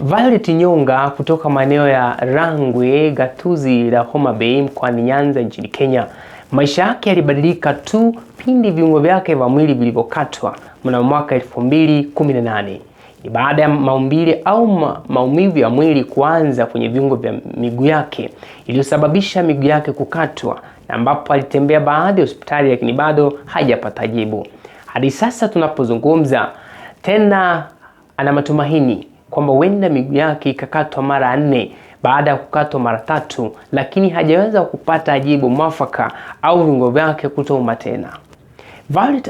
Violet Nyonga kutoka maeneo ya Rangwe, gatuzi la Homabay mkoani Nyanza nchini Kenya. Maisha yake yalibadilika tu pindi viungo vyake vya mwili vilivyokatwa mnamo mwaka 2018. Ni baada ya maumbile au maumivu ya mwili kuanza kwenye viungo vya miguu yake iliyosababisha miguu yake kukatwa, na ambapo alitembea baadhi ya hospitali lakini bado hajapata jibu. Hadi sasa tunapozungumza tena ana matumaini kwamba huenda miguu yake ikakatwa mara 4 baada ya kukatwa mara 3, lakini hajaweza kupata jibu mwafaka au viungo vyake kutouma tena. Violet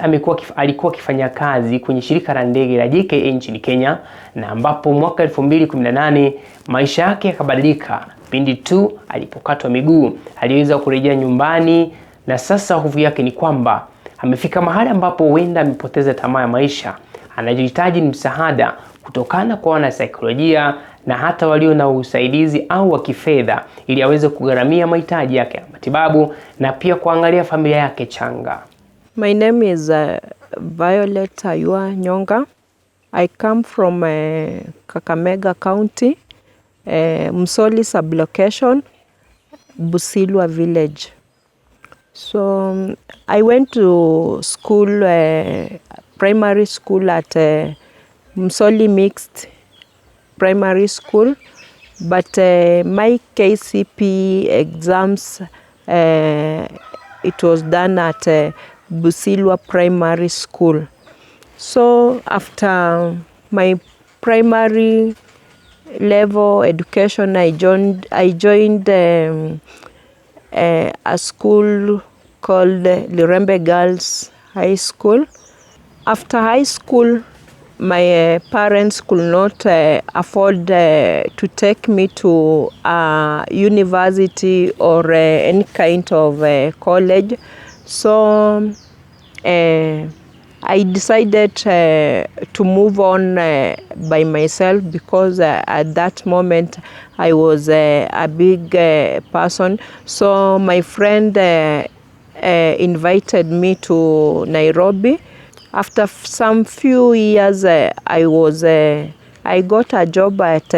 alikuwa akifanya kazi kwenye shirika la ndege la JKA nchini Kenya, na ambapo mwaka 2018 maisha yake yakabadilika pindi tu alipokatwa miguu. Aliweza kurejea nyumbani, na sasa hofu yake ni kwamba amefika mahali ambapo huenda amepoteza tamaa ya maisha. Anachohitaji ni msaada kutokana kwa wanasaikolojia na hata walio na usaidizi au wa kifedha, ili aweze kugharamia mahitaji yake ya matibabu na pia kuangalia familia yake changa. My name is Violet Nyonga. I come from Kakamega County, Msoli sublocation, Busilwa village. So I went to school, primary school at Msoli Mixed Primary School, but my KCP exams, it was done at Busilwa Primary School. So after my primary level education, I joined a school called Lirembe Girls High School. After high school, my parents could not afford to take me to a university or any kind of college. So I decided to move on by myself, because at that moment I was a big person. So my friend invited me to Nairobi. After some few years, I got a job at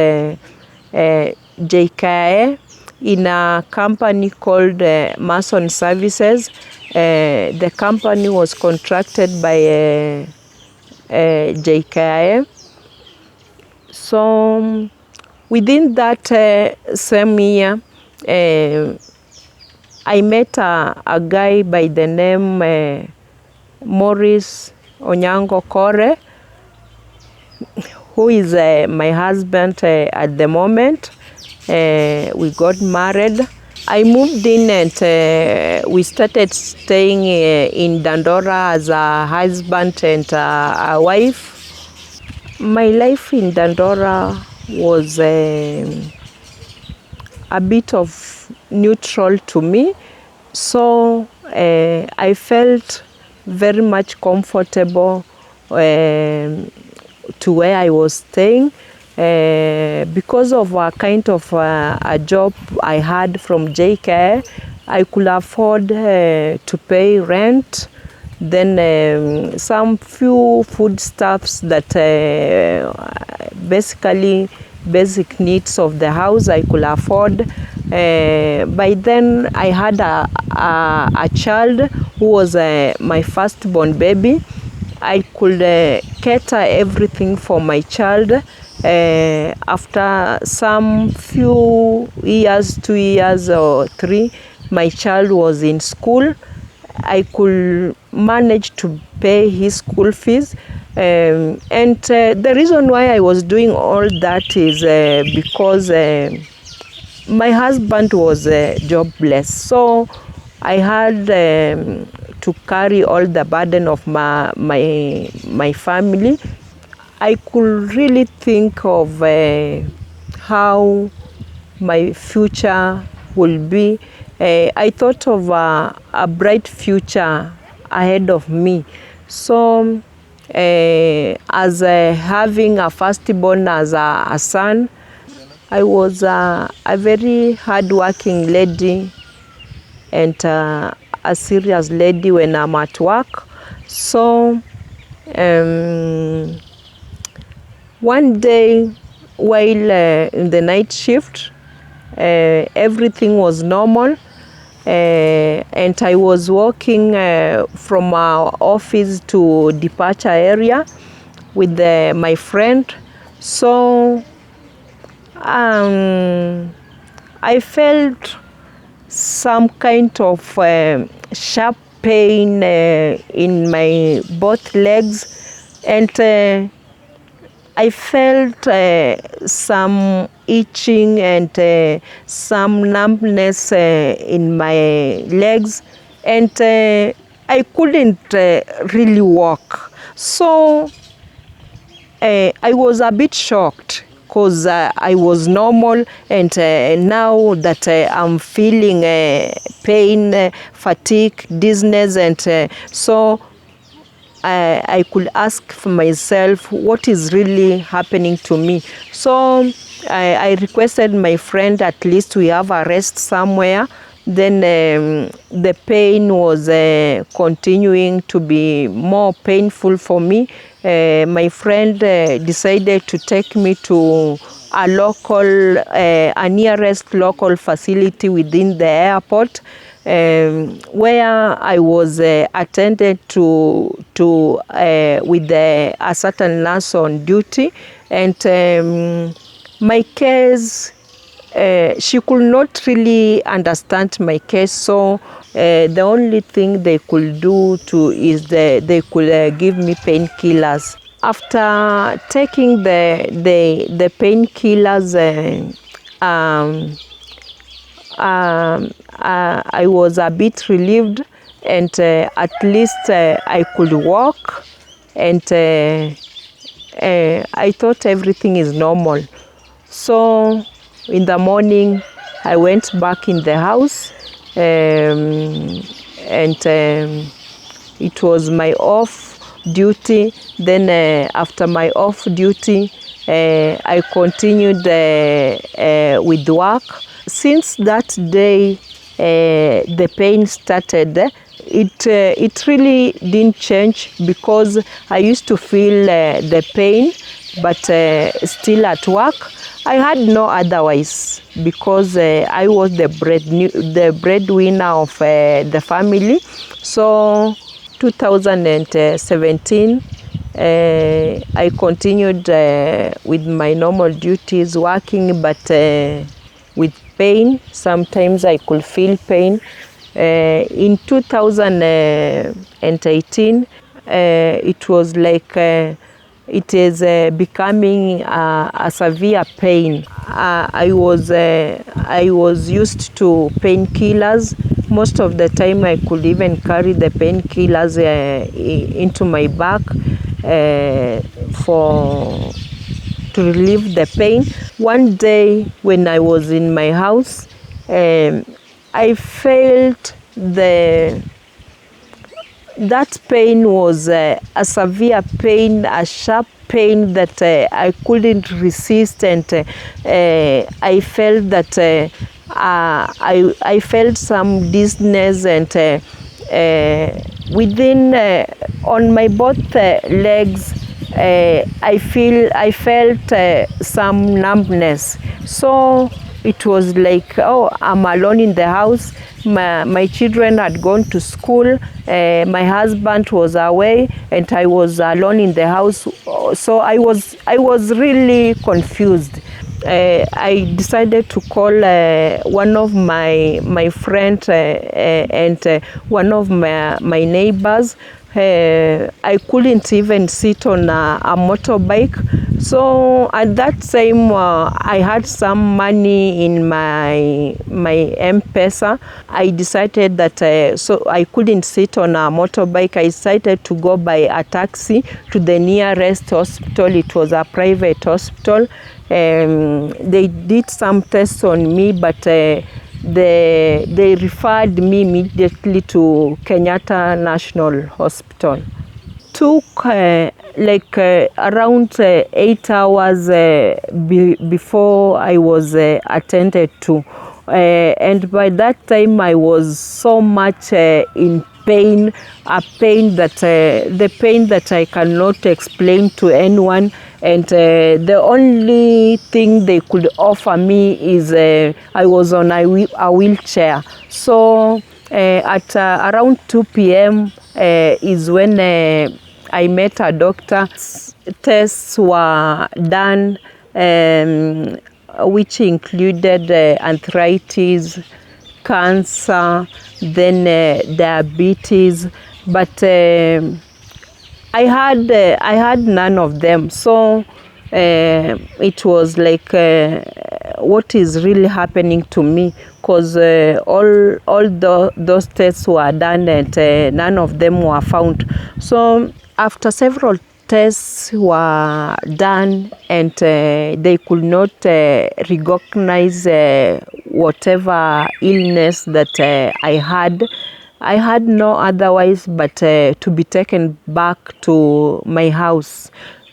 JKA in a company called Mason Services. The company was contracted by JKA. So within that same year, I met a guy by the name Morris Onyango Kore, who is my husband at the moment. We got married. I moved in and we started staying in Dandora as a husband and a wife. My life in Dandora was a bit of neutral to me, so I felt very much comfortable to where I was staying. Because of a kind of a job I had from JK, I could afford to pay rent, then some few foodstuffs that basically basic needs of the house I could afford. By then I had a child who was my firstborn baby. I could cater everything for my child. After some few years, 2 years or 3, my child was in school. I could manage to pay his school fees. And the reason why I was doing all that is because my husband was jobless. So I had to carry all the burden of my family. I could really think of how my future will be. I thought of a bright future ahead of me. So as having a firstborn as a son, I was a very hardworking lady and a serious lady when I'm at work. So one day while in the night shift. Everything was normal. And I was walking from our office to departure area with my friend. So I felt some kind of sharp pain in my both legs, and I felt some itching and some numbness in my legs, and I couldn't really walk. So I was a bit shocked because I was normal, and now that I'm feeling pain, fatigue, dizziness, and so I could ask for myself what is really happening to me. So I requested my friend, at least we have a rest somewhere. Then the pain was continuing to be more painful for me. My friend decided to take me to a local, a nearest local facility within the airport, where I was attended to with a certain nurse on duty, and my case, she could not really understand my case, so the only thing they could do is they could give me painkillers. After taking the painkillers, I was a bit relieved, and at least I could walk, and I thought everything is normal. So in the morning, I went back in the house, and it was my off duty. Then after my off duty, I continued with work. Since that day, the pain started. It really didn't change, because I used to feel the pain, but still at work. I had no otherwise, because I was the breadwinner of the family. So 2017, I continued with my normal duties, working, but with pain. Sometimes I could feel pain. In 2018, it was like it is becoming a severe pain. I was used to painkillers. Most of the time I could even carry the painkillers into my bag to relieve the pain. One day when I was in my house, I felt that pain was a severe pain, a sharp pain that I couldn't resist, and I felt that I felt some dizziness, and within on my both legs, I felt some numbness. So it was like, oh, I'm alone in the house. My children had gone to school. My husband was away, and I was alone in the house. So I was really confused. I decided to call one of my friends and one of my neighbors. I couldn't even sit on a motorbike. So at that time, I had some money in my M-Pesa. I decided that so I couldn't sit on a motorbike. I decided to go by a taxi to the nearest hospital. It was a private hospital. They did some tests on me, but they referred me immediately to Kenyatta National Hospital. Took around 8 hours before I was attended to, and by that time I was so much in pain that I cannot explain to anyone. And the only thing they could offer me is I was on a wheelchair. So at around 2 p.m. Is when I met a doctor. Tests were done, which included arthritis, cancer, then diabetes, but I had none of them. So it was like, what is really happening to me? Because those tests were done and none of them were found. So after several tests were done and they could not recognize whatever illness that I had no otherwise but to be taken back to my house.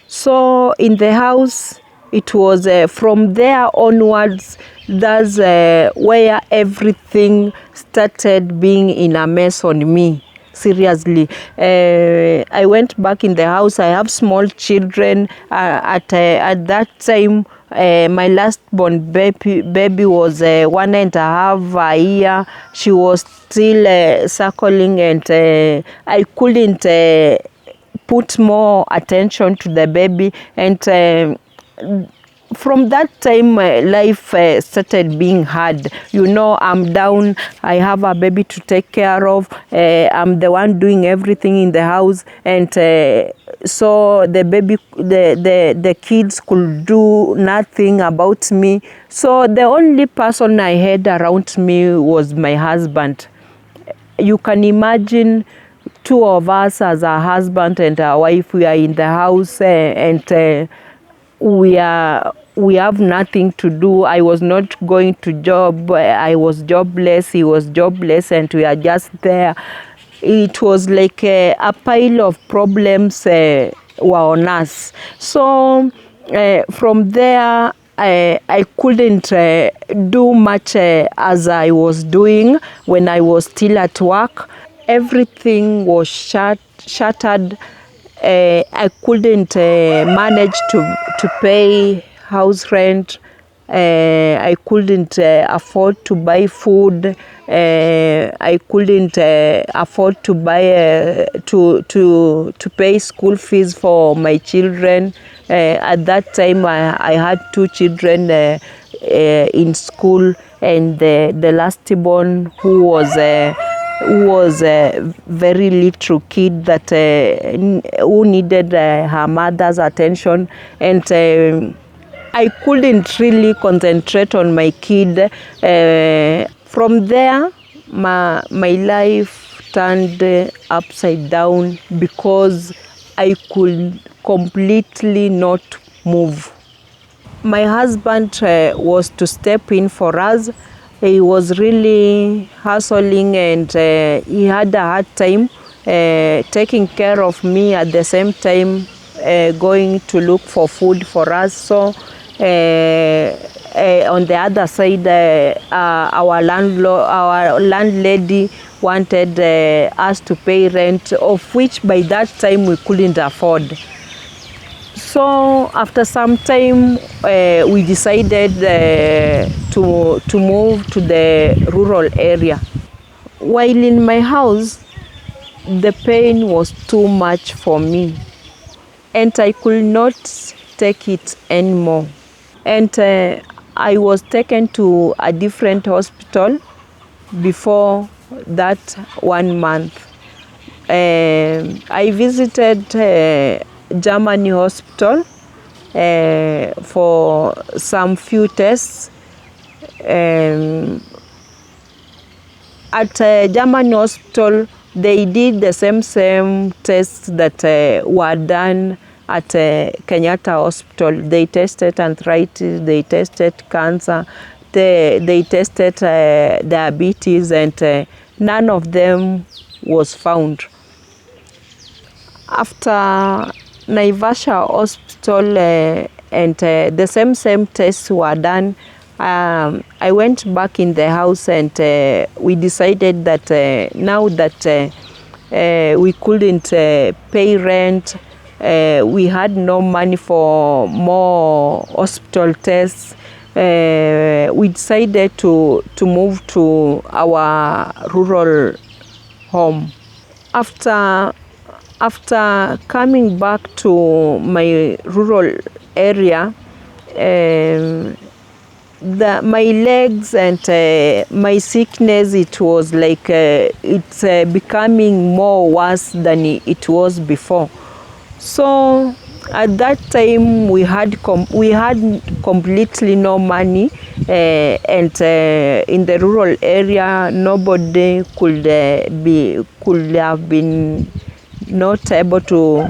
So in the house, it was from there onwards, that's where everything started being in a mess on me. Seriously, I went back in the house. I have small children. At that time, my last born baby was 1.5 years. She was still suckling, and I couldn't put more attention to the baby. And from that time, life started being hard. You know, I'm down. I have a baby to take care of. I'm the one doing everything in the house, and so the baby, the kids could do nothing about me. So the only person I had around me was my husband. You can imagine, two of us as a husband and a wife. We are in the house, and we have nothing to do. I was not going to job. I was jobless. He was jobless, and we are just there. It was like a pile of problems were on us. So from there, I couldn't do much as I was doing when I was still at work. Everything was shattered. I couldn't manage to pay house rent. I couldn't afford to buy food. I couldn't afford to buy to pay school fees for my children. At that time, I had 2 children in school, and the last born who was a very little kid that who needed her mother's attention, and I couldn't really concentrate on my kid. From there, my life turned upside down because I could completely not move. My husband was to step in for us. He was really hustling, and he had a hard time taking care of me, at the same time going to look for food for us. So on the other side, our landlady wanted us to pay rent, of which by that time we couldn't afford. So after some time, we decided to move to the rural area. While in my house, the pain was too much for me, and I could not take it anymore. And I was taken to a different hospital before that 1 month. I visited Germany hospital for some few tests. At Germany hospital, they did the same tests that were done at Kenyatta Hospital. They tested arthritis, they tested cancer, they tested diabetes, and none of them was found. After Naivasha Hospital and the same tests were done, I went back in the house, and we decided that now that We couldn't pay rent. We had no money for more hospital tests. We decided to move to our rural home. After coming back to my rural area, my legs and my sickness, it was like it's becoming more worse than it was before. So at that time we had completely no money, and in the rural area nobody could have been not able to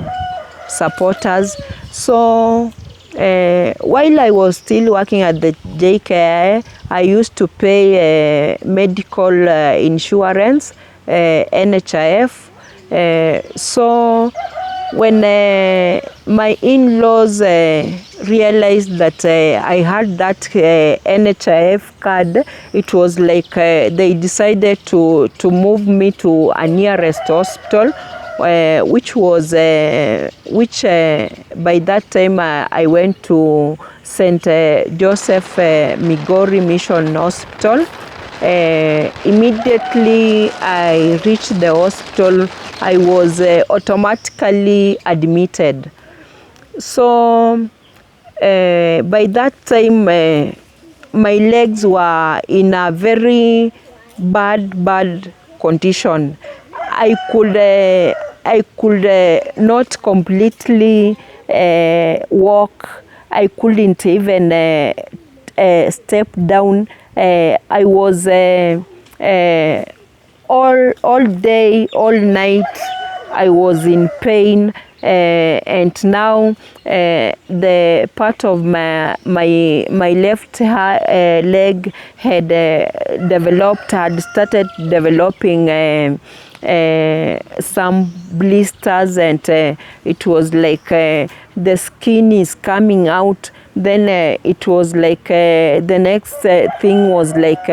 support us. So while I was still working at the JKI, I used to pay medical insurance, NHIF. So when my in-laws realized that I had that NHIF card, it was like they decided to move me to a nearest hospital, which by that time I went to St. Joseph Migori Mission Hospital. Immediately I reached the hospital, I was automatically admitted. So by that time my legs were in a very bad condition. I could not completely walk. I couldn't even step down. I was all day, all night, I was in pain, and now the part of my left leg had started developing some blisters, and it was like the skin is coming out. Then it was like the next thing was like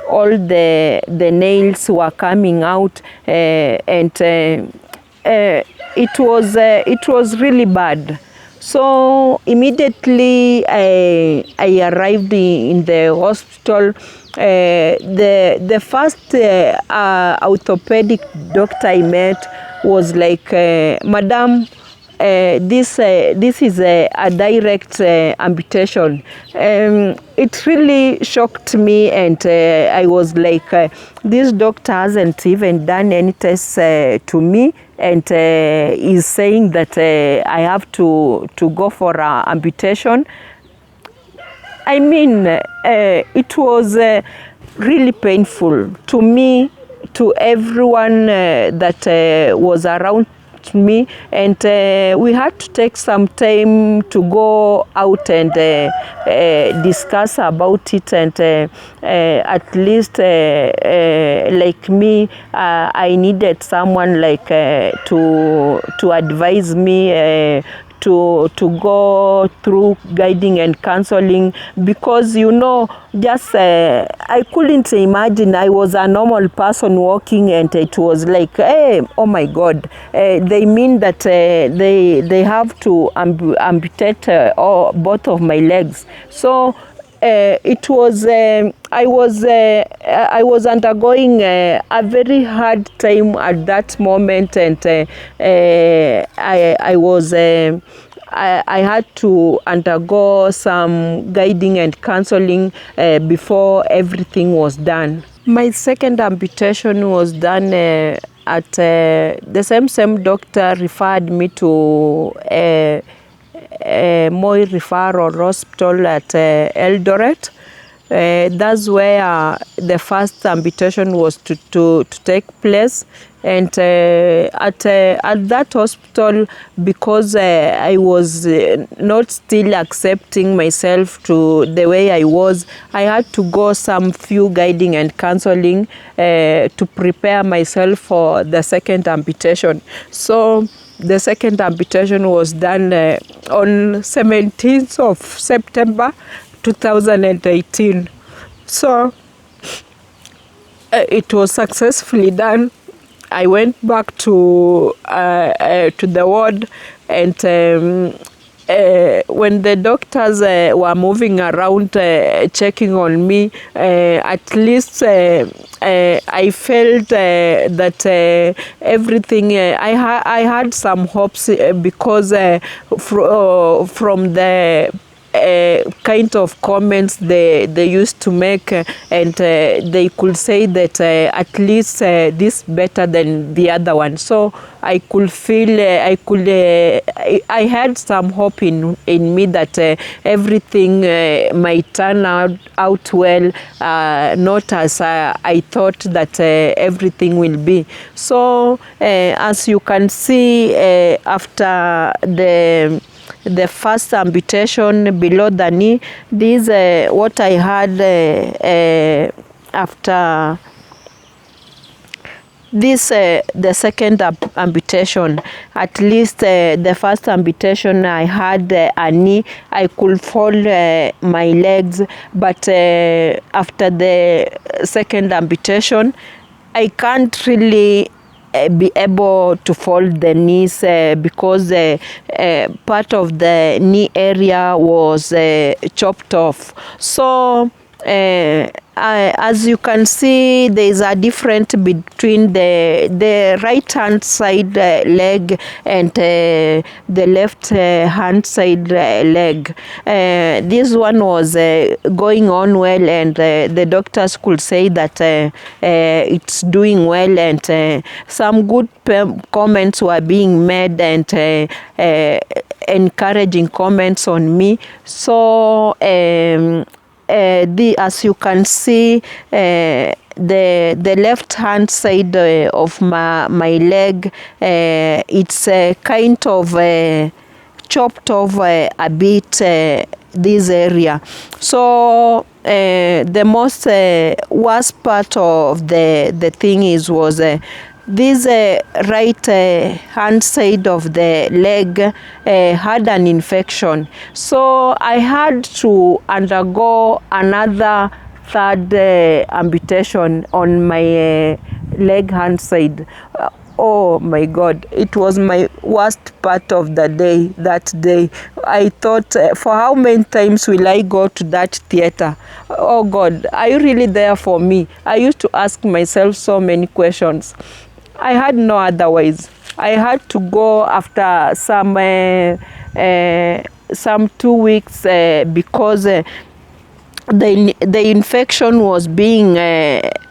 all the nails were coming out, and it was really bad. So immediately I arrived in the hospital. The first orthopedic doctor I met was like, Madam, this is a direct amputation. It really shocked me, and I was like, this doctor hasn't even done any tests to me, and is saying that I have to go for amputation. I mean, it was really painful to me, to everyone that was around me, and we had to take some time to go out and discuss about it, and at least like me, I needed someone like to advise me to go through guiding and counseling, because just I couldn't imagine. I was a normal person walking, and it was like, hey, oh my God, they mean that they have to amputate both of my legs. So it was I was undergoing a very hard time at that moment, and I had to undergo some guiding and counseling before everything was done. My second amputation was done at the same doctor referred me to Moi Referral Hospital at Eldoret. That's where the first amputation was to take place, and at that hospital, because I was not still accepting myself to the way I was, I had to go some few guiding and counseling to prepare myself for the second amputation. So the second amputation was done on 17th of September 2018. So it was successfully done. I went back to the ward, and when the doctors were moving around checking on me, at least I felt that everything, I had some hopes because from the kind of comments they used to make, and they could say that at least this better than the other one. So I could feel I had some hope in me that everything might turn out well, not as I thought that everything will be. So as you can see, after the first amputation below the knee, this what I had after this, the second amputation. At least the first amputation I had a knee, I could fold my legs, but after the second amputation, I can't really be able to fold the knees because part of the knee area was chopped off. So as you can see, there is a difference between the right hand side leg and the left hand side leg. This one was going on well, and the doctors could say that it's doing well, and some good comments were being made, and encouraging comments on me. So as you can see, the left hand side of my leg, it's kind of chopped off a bit, this area. So the most worst part of the thing was this right hand side of the leg had an infection. So I had to undergo another third amputation on my leg hand side. Oh my God, it was my worst part of the day, that day. I thought, for how many times will I go to that theater? Oh God, are you really there for me? I used to ask myself so many questions. I had no otherwise. I had to go after some 2 weeks because the infection was being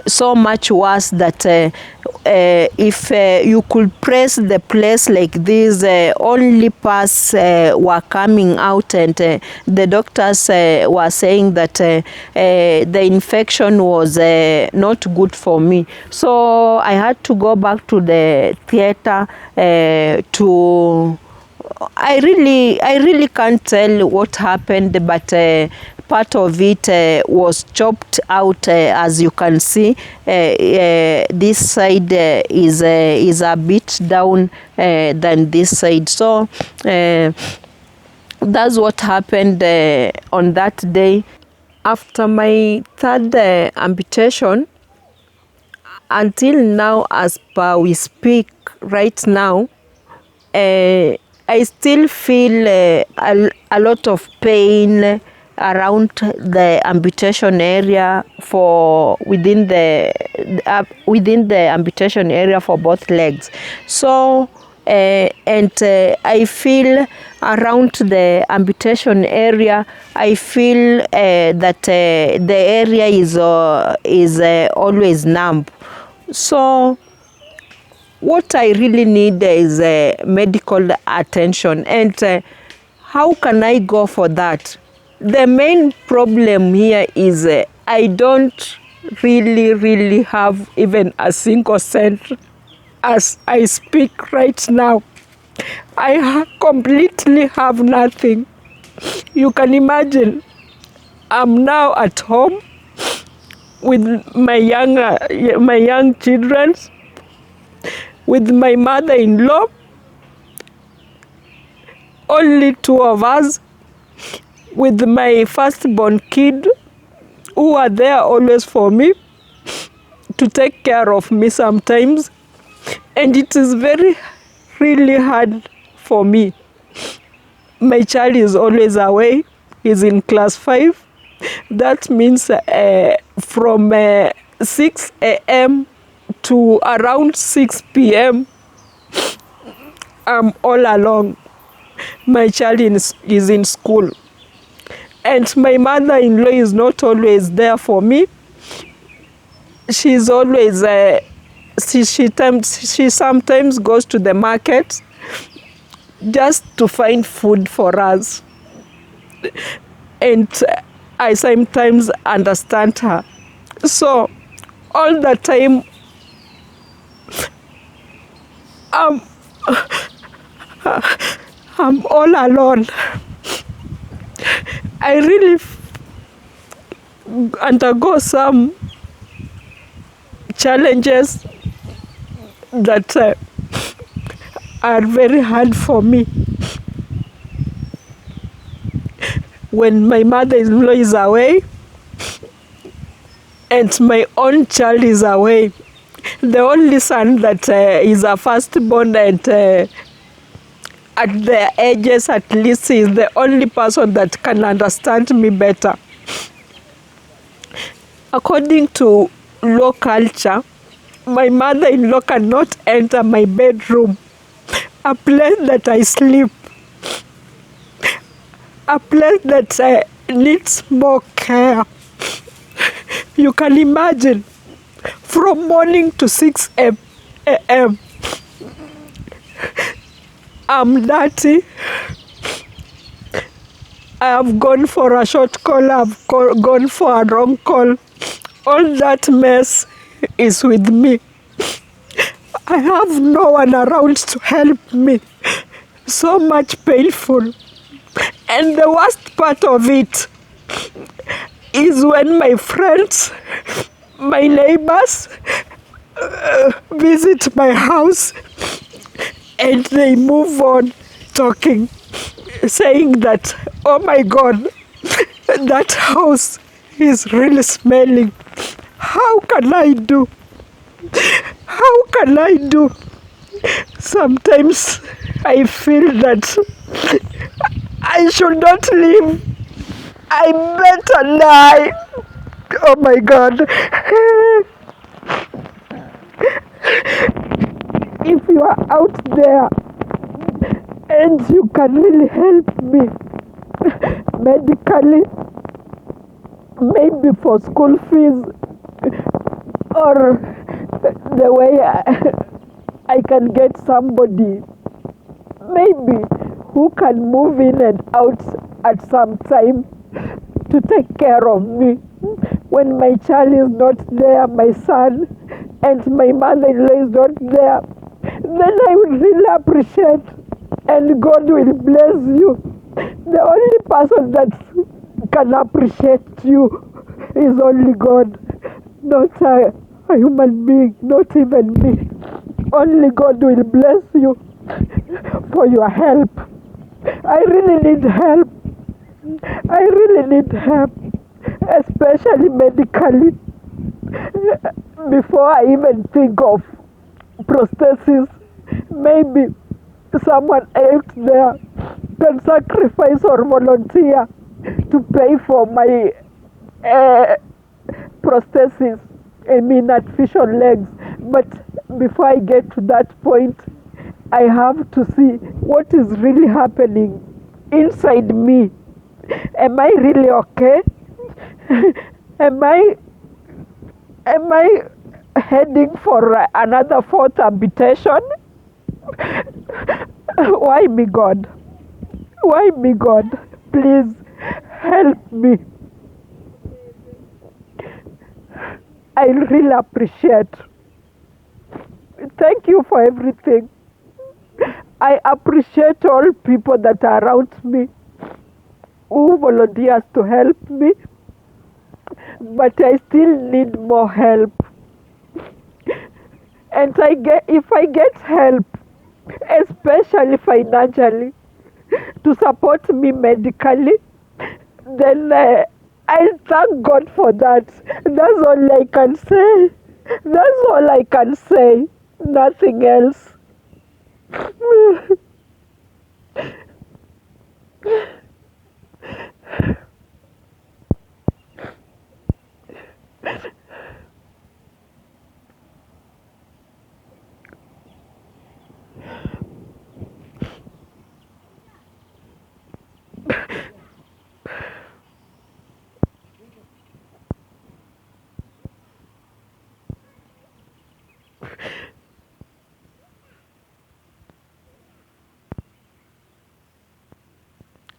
so much worse that if you could press the place like this, only pus were coming out, and the doctors were saying that the infection was not good for me. So I had to go back to the theater to... I really can't tell what happened, but part of it was chopped out, as you can see. This side is a bit down than this side. So that's what happened on that day. After my third amputation, until now, as per we speak right now, I still feel a lot of pain around the amputation area within the amputation area for both legs. So and I feel around the amputation area, I feel that the area is always numb. So what I really need is medical attention, and how can I go for that? The main problem here is I don't really have even a single cent as I speak right now. I completely have nothing. You can imagine, I'm now at home with my young children, with my mother-in-law, only two of us, with my firstborn kid, who are there always for me, to take care of me sometimes. And it is really hard for me. My child is always away. He's in class 5. That means from 6 a.m. to around 6 p.m. I'm all alone. My child is in school. And my mother-in-law is not always there for me. She's always, she sometimes goes to the market just to find food for us. And I sometimes understand her. So all the time, I'm all alone. I really undergo some challenges that are very hard for me. When my mother-in-law is away and my own child is away, the only son that is a firstborn and at their ages at least is the only person that can understand me better. According to law culture, my mother-in-law cannot enter my bedroom, a place that I sleep, a place that needs more care. You can imagine, from morning to 6 a.m., I'm dirty. I have gone for a short call, I've gone for a long call. All that mess is with me. I have no one around to help me. So much painful. And the worst part of it is when my friends, my neighbors visit my house and they move on talking, saying that, oh my God, that house is really smelling. How can I do? How can I do? Sometimes I feel that I should not live. I better die. Oh my God. If you are out there and you can really help me medically, maybe for school fees, or the way I can get somebody maybe who can move in and out at some time to take care of me. When my child is not there, my son, and my mother-in-law is not there, then I would really appreciate, and God will bless you. The only person that can appreciate you is only God, not a human being, not even me. Only God will bless you for your help. I really need help. I really need help, especially medically. Before I even think of prosthesis, maybe someone else there can sacrifice or volunteer to pay for my prosthesis, artificial legs. But before I get to that point, I have to see what is really happening inside me. Am I really okay? Am I heading for another 4th amputation? Why me, God? Why me, God? Please help me. I really appreciate. Thank you for everything. I appreciate all people that are around me who volunteers to help me, but I still need more help. And if I get help, especially financially, to support me medically, then I thank God for that. That's all I can say. That's all I can say. Nothing else.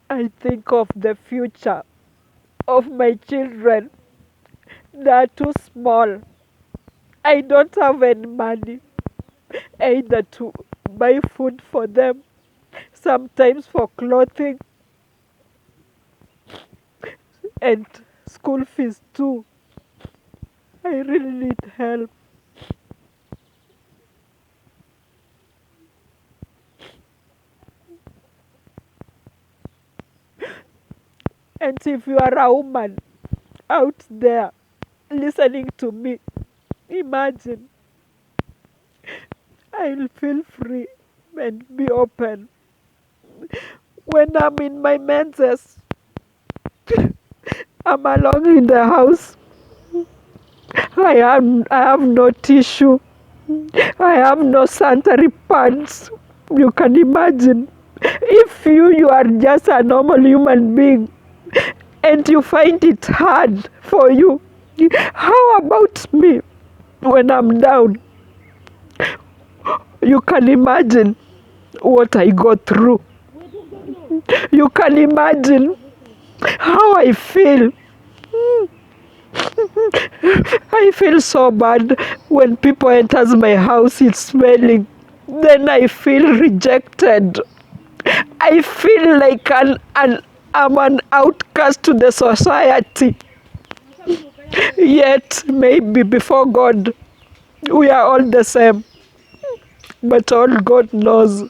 I think of the future of my children. They are too small. I don't have any money either to buy food for them, sometimes for clothing and school fees too. I really need help. And if you are a woman out there listening to me, imagine, I'll feel free and be open. When I'm in my menses, I'm alone in the house. I have no tissue. I have no sanitary pads. You can imagine if you are just a normal human being and you find it hard for you. How about me when I'm down? You can imagine what I go through. You can imagine how I feel. I feel so bad when people enters my house, it's smelling. Then I feel rejected. I feel like I'm an outcast to the society. Yet, maybe before God, we are all the same. But all God knows,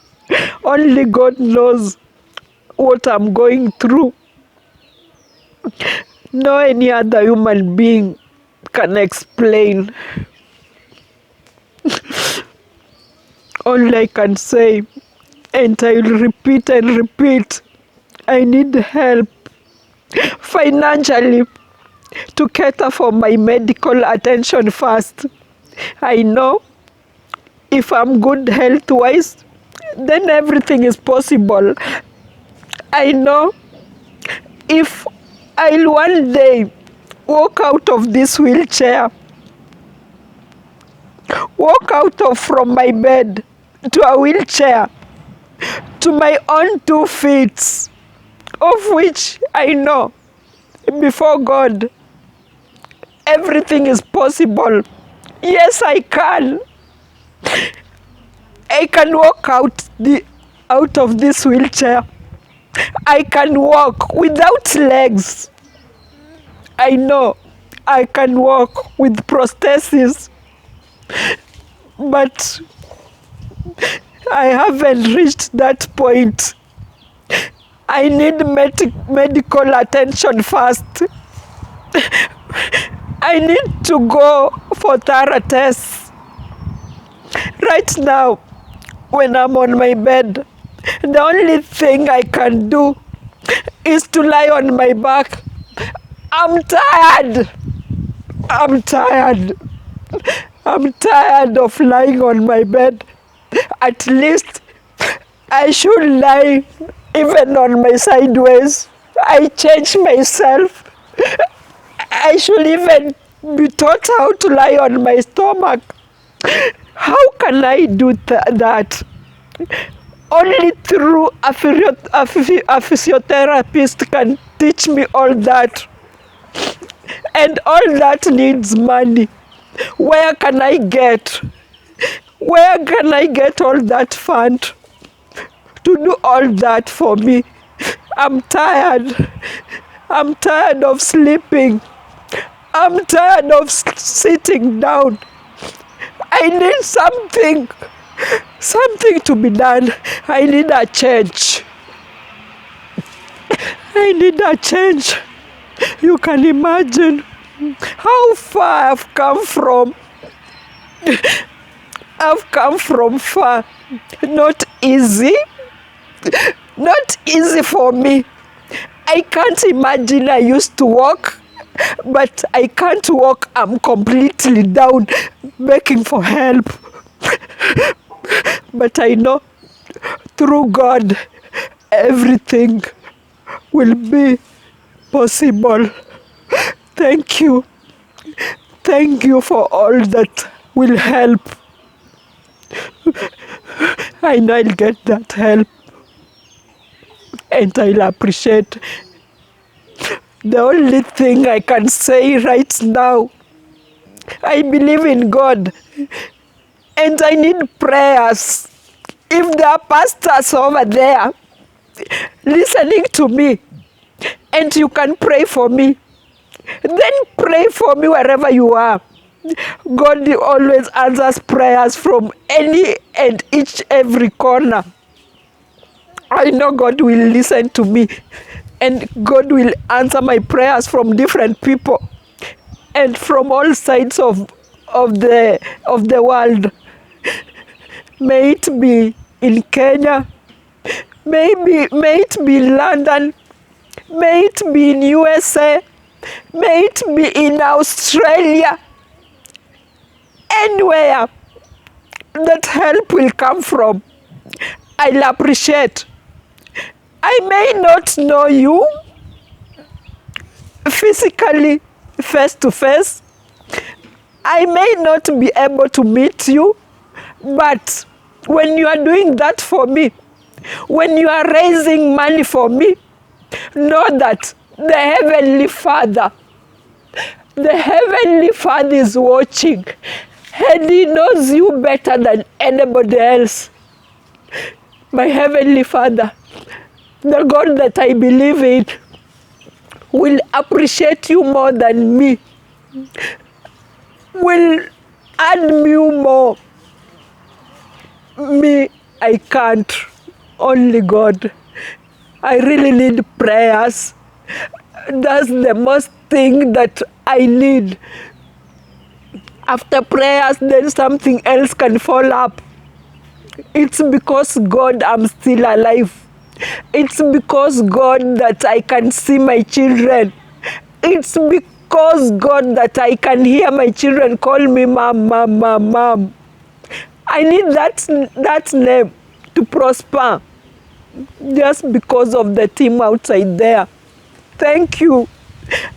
only God knows what I'm going through. No any other human being can explain. All I can say, and I'll repeat and repeat, I need help financially to cater for my medical attention first. I know if I'm good health-wise, then everything is possible. I know if I'll one day walk out of this wheelchair, walk out of from my bed to a wheelchair, to my own 2 feet, of which I know before God, everything is possible. Yes, I can. I can walk out of this wheelchair. I can walk without legs. I know I can walk with prosthesis, but I haven't reached that point. I need medical attention first. I need to go for thorough tests. Right now, when I'm on my bed, the only thing I can do is to lie on my back. I'm tired. I'm tired. I'm tired of lying on my bed. At least I should lie even on my sideways. I change myself. I should even be taught how to lie on my stomach. How can I do that? Only through a physiotherapist can teach me all that. And all that needs money. Where can I get all that fund to do all that for me? I'm tired. I'm tired of sleeping. I'm tired of sitting down. I need something to be done. I need a change. I need a change. You can imagine how far I've come from. I've come from far. Not easy. Not easy for me. I can't imagine. I used to walk, but I can't walk. I'm completely down, begging for help. But I know through God, everything will be possible. Thank you. Thank you for all that will help. I know I'll get that help, and I'll appreciate. The only thing I can say right now, I believe in God, and I need prayers. If there are pastors over there listening to me, and you can pray for me, then pray for me wherever you are. God always answers prayers from any and every corner. I know God will listen to me, and God will answer my prayers from different people and from all sides of the world. May it be in Kenya, may it be in London, may it be in USA, may it be in Australia, anywhere that help will come from, I'll appreciate. I may not know you physically, face to face. I may not be able to meet you, but when you are doing that for me, when you are raising money for me, know that the Heavenly Father is watching, and He knows you better than anybody else. My Heavenly Father, the God that I believe in, will appreciate you more than me, will add you more. Me, I can't. Only God. I really need prayers. That's the most thing that I need. After prayers, then something else can fall up. It's because God I'm still alive. It's because God that I can see my children. It's because God that I can hear my children call me mom, mom, mom, mom. I need that name to prosper just because of the team outside there. Thank you.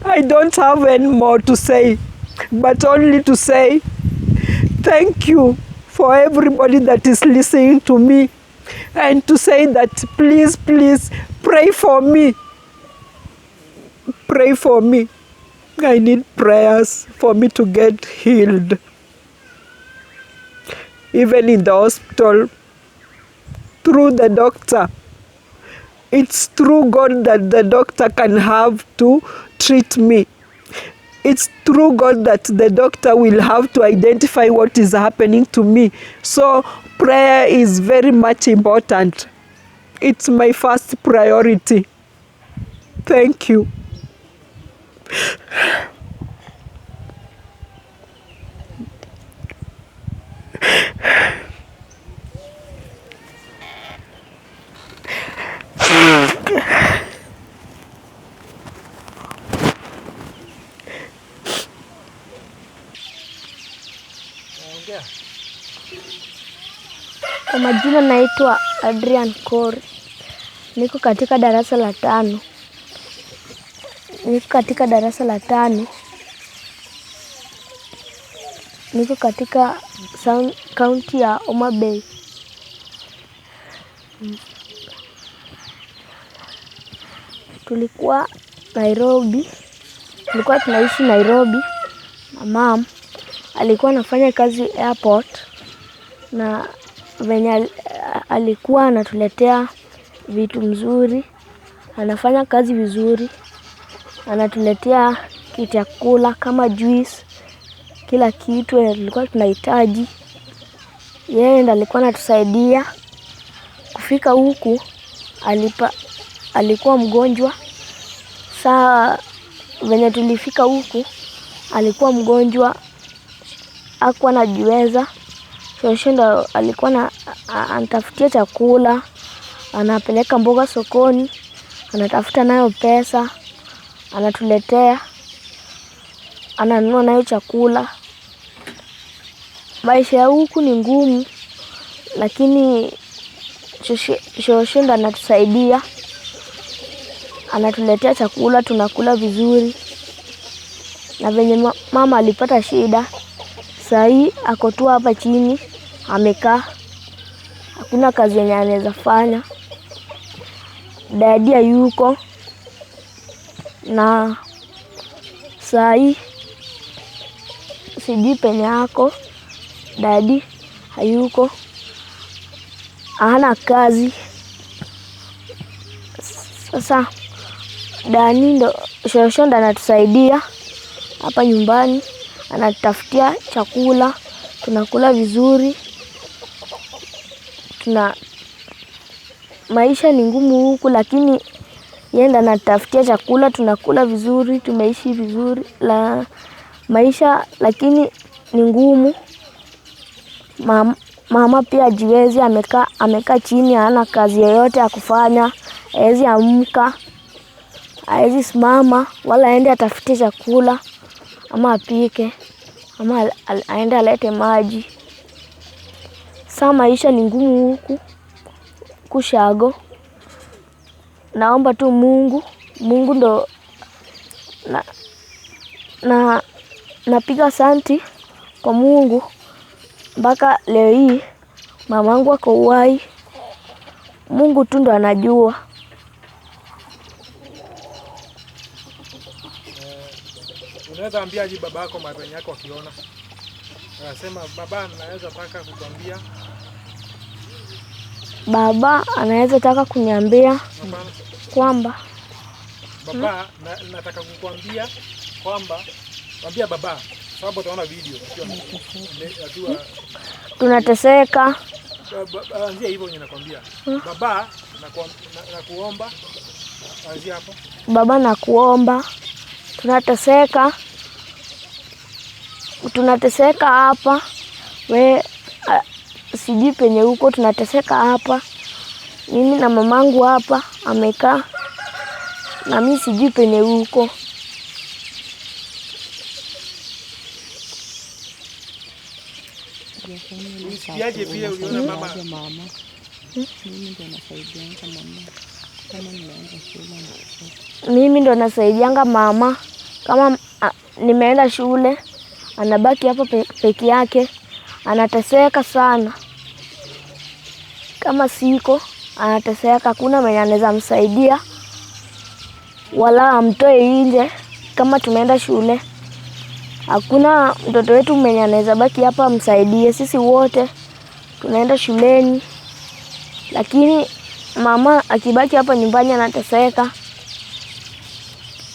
I don't have any more to say, but only to say thank you for everybody that is listening to me, and to say that please, please pray for me. Pray for me. I need prayers for me to get healed. Even in the hospital, through the doctor. It's through God that the doctor can have to treat me. It's through God that the doctor will have to identify what is happening to me. So prayer is very much important. It's my first priority. Thank you. Kwa majina naitwa Adrian Kori. Niko katika darasa la 5. Niko katika county ya Homabay. Tulikuwa tunaishi Nairobi. Na mom alikuwa anafanya kazi airport, na venye alikuwa anatuletea vitu mzuri, anafanya kazi vizuri, anatuletea chakula kama juice, kila kitu tulikuwa tunahitaji. Yeye ndiye alikuwa anatusaidia. Kufika huku alikuwa mgonjwa. Saa venye tulifika huku alikuwa mgonjwa, hakuwa anajiweza. shosho ndo alikuwa anatafutia chakula, anapeleka mboga sokoni, anatafuta nayo pesa, anatuletea, ananunua nayo chakula. Maisha ya huku ni ngumu, lakini shosho ndo anatusaidia, anatuletea chakula, tunakula vizuri. Na venye mama alipata shida, sahii ako tu hapa chini amekaa, hakuna kazi yenye anaweza fanya. Dadi hayuko, na sahii sijui penye ako. Dadi hayuko, hana kazi. Sasa Dani ndo shosho ndo anatusaidia hapa nyumbani, anatafutia chakula, tunakula vizuri. Maisha ni ngumu huku, lakini yeye ndo anatafutia chakula, tunakula vizuri, tumeishi vizuri. Maisha lakini ni ngumu. Mama pia hajiwezi, amekaa chini, hana kazi yoyote ya kufanya. Haezi amka, haezi simama, wala aende atafute chakula ama apike ama aende alete maji. Saa maisha ni ngumu huku kushago. Naomba tu Mungu ndo napiga asanti kwa Mungu mpaka leo hii mamangu ako uhai. Mungu tu ndo anajua. Unaweza ambiaje baba yako marafiki yako wakiona? Anasema baba anaweza taka kukwambia. Baba anaweza taka kuniambia kwamba baba nataka kukwambia kwamba mwambia baba, sababu utaona video akiwa tunateseka. Anzia hivyo ninakwambia. Baba nakuomba anzia hapo. Baba nakuomba, tunateseka hapa. Sijui penye huko, tunateseka hapa. Mimi na mamangu hapa amekaa, na mimi sijui penye huko. Usiaje vile uliona mama. Mimi ndo nasaidianga mama. Kama nimeenda shule, anabaki hapa peke yake, anateseka sana. Kama siko, anateseka, hakuna mwenye anaweza msaidia wala amtoe nje. Kama tumeenda shule, hakuna mtoto wetu mwenye anaweza baki hapa msaidie. Sisi wote tunaenda shuleni, lakini mama akibaki hapa nyumbani anateseka.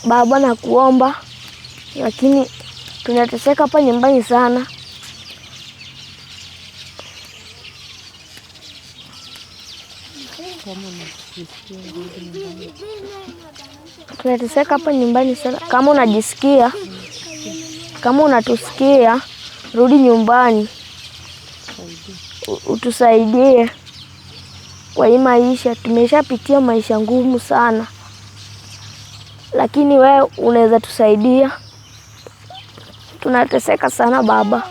Baba nakuomba, lakini tunateseka hapa nyumbani sana. Tunateseka hapa nyumbani sana. Kama unajisikia, kama unatusikia, rudi nyumbani, utusaidie kwa hii maisha. Tumeshapitia maisha ngumu sana, lakini wewe unaweza tusaidia. Tunateseka sana baba.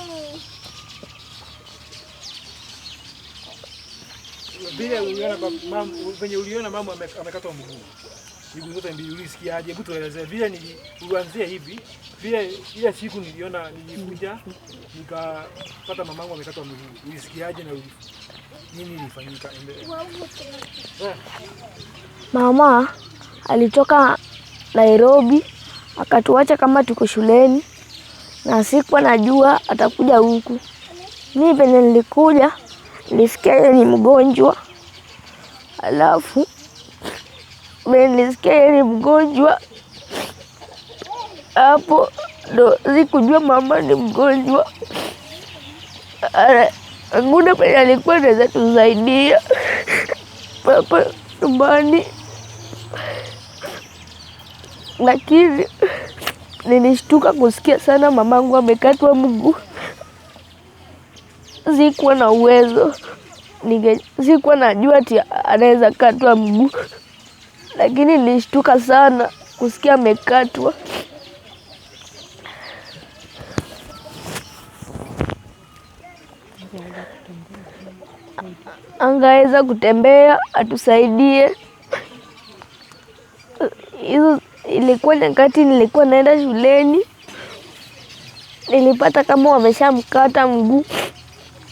Vile uliona mama, venye uliona mama amekatwa miguu zote mbili, ulisikiaje? Hebu tueleze. Vile ulianzia hivi, vile ile siku nilikuja nikapata mamangu amekatwa miguu, ulisikiaje na nini ilifanyika? Mama alitoka Nairobi akatuacha kama tuko shuleni, na sikuwa najua atakuja huku. Mimi penye nilikuja nilisikia yeye ni mgonjwa. Alafu nilisikia yeye ni mgonjwa, hapo ndo sikujua mama ni mgonjwa. Hakuna penye alikuwa anaweza tusaidia hapa nyumbani, lakini nilishtuka kusikia sana mamangu amekatwa mguu. sikuwa na uwezo, sikuwa najua ati anaweza katwa mguu, lakini nilishtuka sana kusikia amekatwa. Angeweza kutembea, atusaidie. Hizo ilikuwa nyakati nilikuwa naenda shuleni, nilipata kama wameshamkata mguu,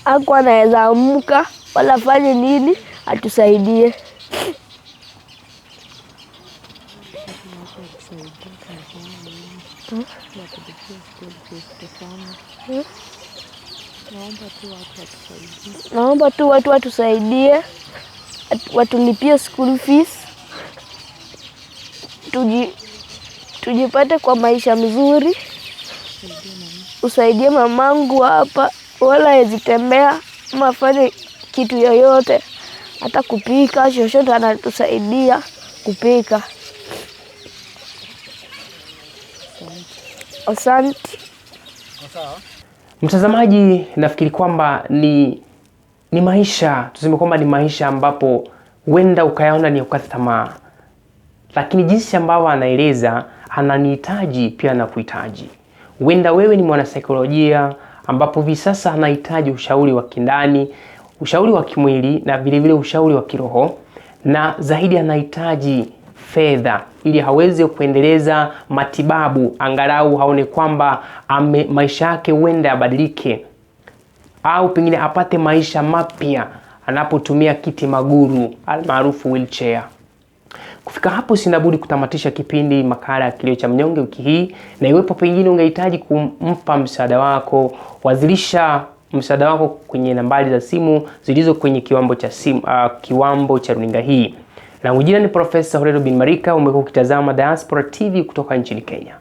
hakuwa anaweza amka wala fanye nini, atusaidie. Naomba tu watu watusaidie, watulipie school fees, tujipate kwa maisha mzuri. Usaidie mamangu hapa, wala hezitembea ama afanye kitu yoyote, hata kupika, chochote anatusaidia kupika. Asante. Mtazamaji, nafikiri kwamba ni maisha, tuseme kwamba ni maisha ambapo huenda ukayaona ni ukata tamaa, lakini jinsi ambavyo anaeleza, ananihitaji pia na kuhitaji. Huenda wewe ni mwanasaikolojia ambapo hivi sasa anahitaji ushauri wa kindani, ushauri wa kimwili na vile vile ushauri wa kiroho, na zaidi anahitaji fedha ili haweze kuendeleza matibabu, angalau haone kwamba maisha yake huenda yabadilike, au pengine apate maisha mapya anapotumia kiti maguru almaarufu wheelchair. Kufika hapo sinabudi kutamatisha kipindi makala ya Kilio cha Mnyonge wiki hii, na iwepo pengine ungehitaji kumpa msaada wako, wazilisha msaada wako kwenye nambari za simu zilizo kwenye kiwambo cha runinga hii. Na ujina ni Profesa Horedo bin Marika, umekuwa ukitazama Diaspora TV kutoka nchini Kenya.